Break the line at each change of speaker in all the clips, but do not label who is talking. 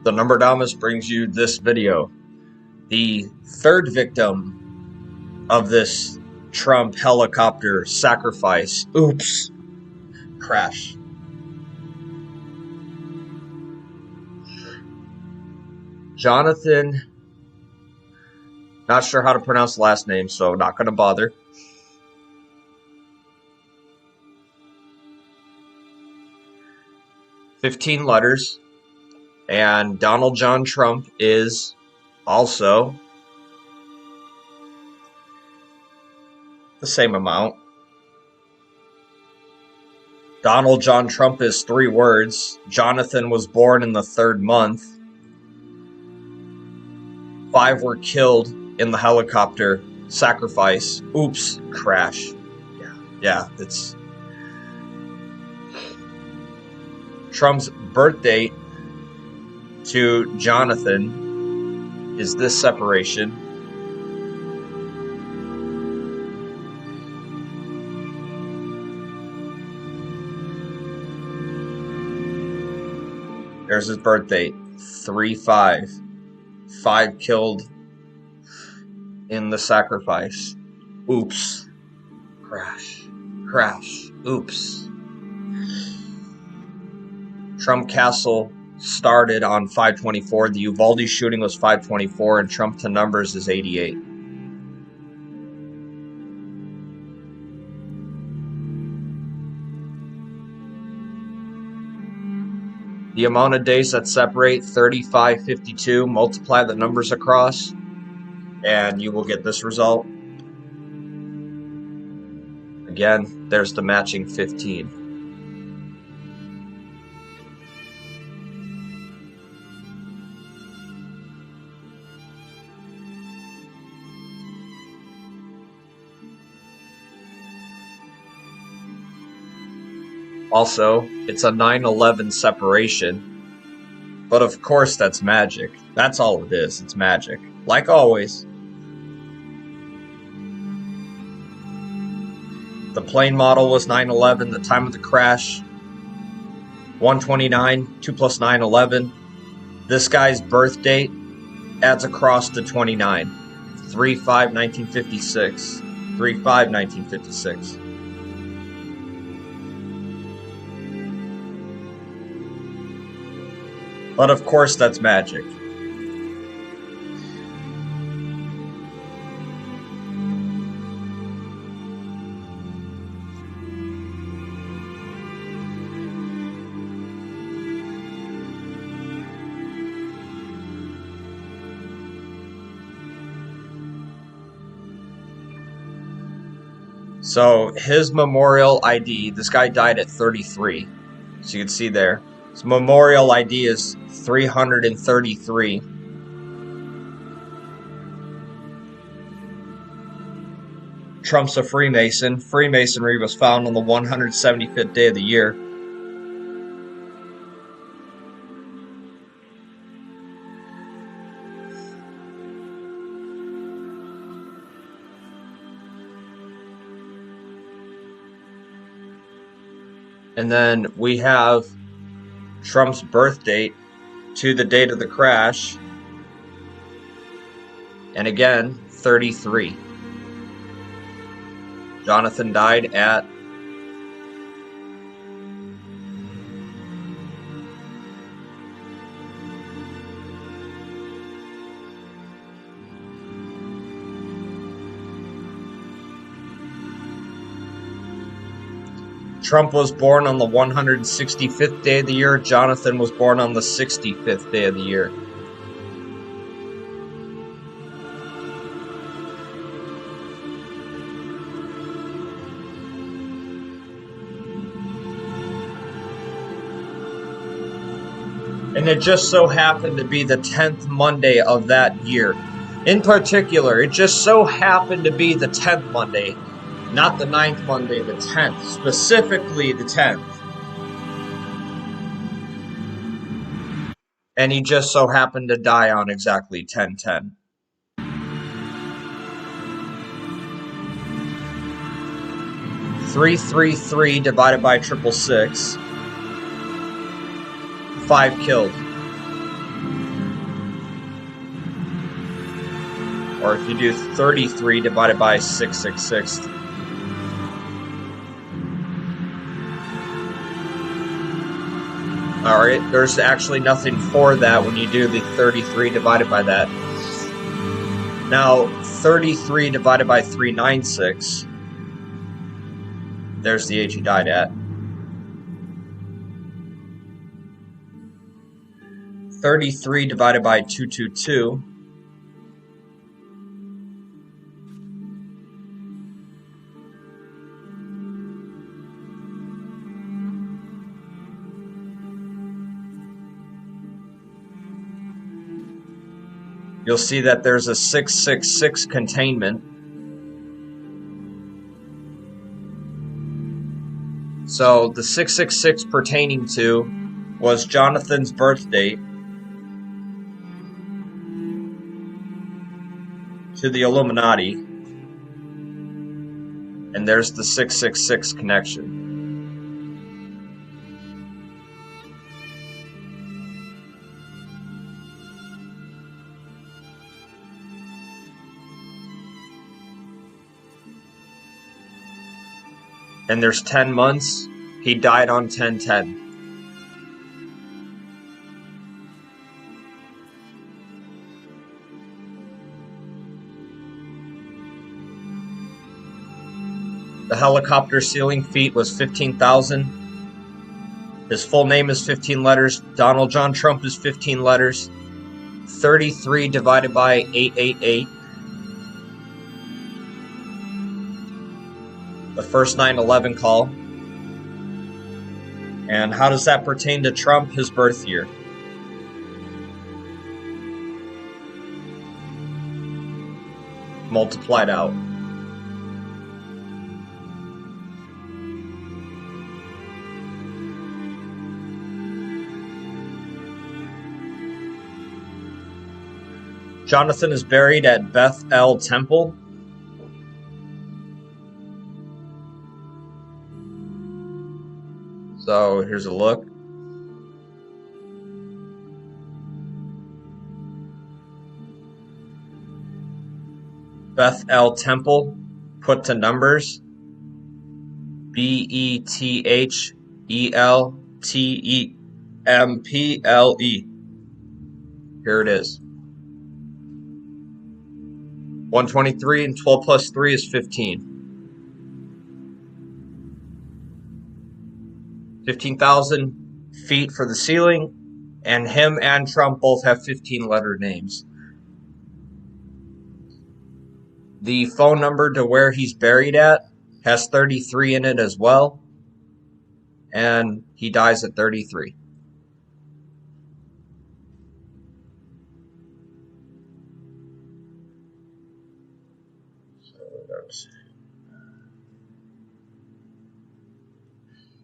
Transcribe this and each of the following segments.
The Numberdamus brings you this video. The third victim of this Trump helicopter sacrifice. Oops. Crash. Jonathan. Not sure how to pronounce the last name, so not going to bother. $15 letters. And Donald John Trump is also the same amount. Donald John Trump is 3 words. Jonathan was born in the 3rd month. 5 were killed in the helicopter sacrifice. Oops, crash. Yeah, it's Trump's birth date to Jonathan is this separation. There's his birth date, 3/5. 5 killed in the sacrifice. Oops. Crash. Crash. Oops. Trump Castle started on 5/24. The Uvalde shooting was 5/24, and Trump to numbers is 88. The amount of days that separate, 3552. Multiply the numbers across, and you will get this result. Again, there's the matching 15. Also, it's a 9/11 separation, but of course that's magic. That's all it is, it's magic. Like always. The plane model was 9/11, the time of the crash, 129, 2 plus 9, 11. This guy's birth date adds across to 29. 3/5/1956. 3/5/1956. But of course that's magic. So his memorial ID, this guy died at 33. So you can see there. His memorial ID is 333. Trump's a Freemason. Freemasonry was found on the 175th day of the year. And then we have Trump's birth date to the date of the crash. And again, 33. Jonathan died at Trump was born on the 165th day of the year. Jonathan was born on the 65th day of the year. And it just so happened to be the 10th Monday of that year. In particular, it just so happened to be the 10th Monday. Not the 9th Monday, the 10th. Specifically the 10th. And he just so happened to die on exactly 10/10. 333 divided by 666. 5 killed. Or if you do 33 divided by 666. Alright, there's actually nothing for that when you do the 33 divided by that. Now, 33 divided by 396, there's the age he died at. 33 divided by 222, you'll see that there's a 666 containment. So the 666 pertaining to was Jonathan's birth date to the Illuminati. And there's the 666 connection. And there's 10 months. He died on 10/10. The helicopter ceiling feet was 15,000. His full name is 15 letters. Donald John Trump is 15 letters. 33 divided by 888. The first 9/11 call. And how does that pertain to Trump, his birth year? Multiplied out. Jonathan is buried at Beth Temple. So here's a look. Beth Temple, put to numbers. BETHELTEMPLE. Here it is. 123 and 12 plus 3 is 15. 15,000 feet for the ceiling, and him and Trump both have 15-letter names. The phone number to where he's buried at has 33 in it as well, and he dies at 33.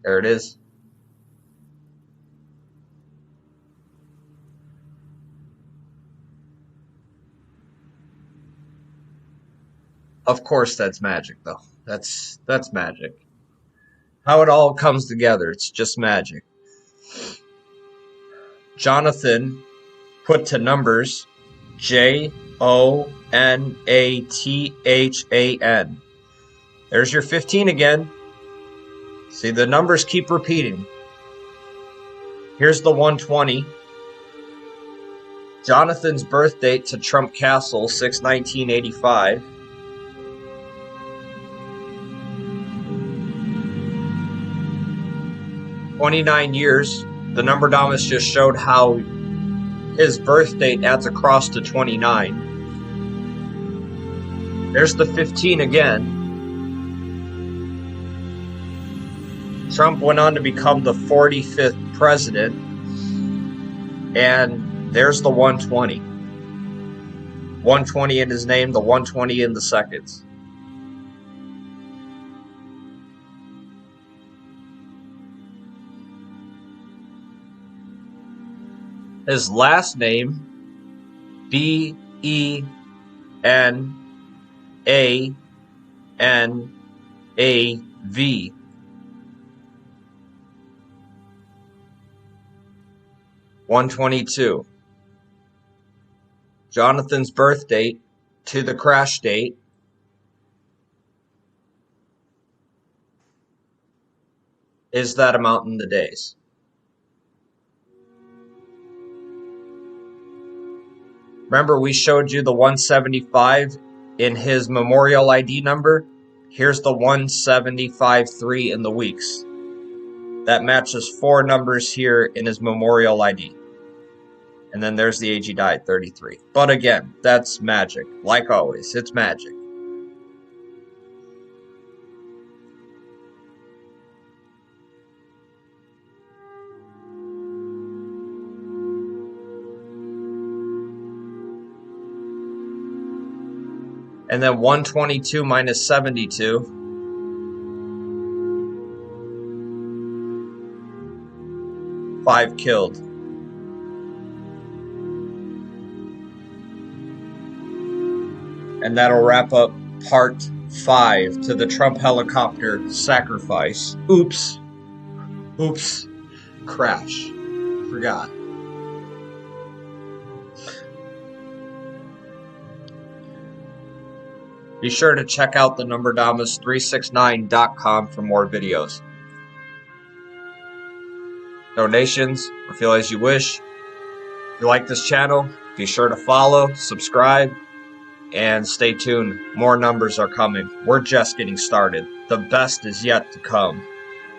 There it is. Of course that's magic, though. That's magic. How it all comes together, it's just magic. Jonathan, put to numbers, JONATHAN. There's your 15 again. See, the numbers keep repeating. Here's the 120. Jonathan's birth date to Trump Castle, 6/1985. "29 years. The number Damas just showed how his birth date adds across to 29. There's the 15 again. Trump went on to become the 45th president. And there's the 120. 120 in his name, the 120 in the seconds. His last name, BENANAV. 122. Jonathan's birth date to the crash date is that amount in the days. Remember, we showed you the 175 in his memorial ID number. Here's the 175.3 in the weeks. That matches 4 numbers here in his memorial ID. And then there's the age he died, 33. But again, that's magic. Like always, it's magic. And then 122 minus 72. Five killed. And that'll wrap up part 5 to the Trump helicopter sacrifice. Oops. Crash. Forgot. Be sure to check out the Numberdamas369.com for more videos. Donations, or feel as you wish. If you like this channel, be sure to follow, subscribe, and stay tuned. More numbers are coming. We're just getting started. The best is yet to come.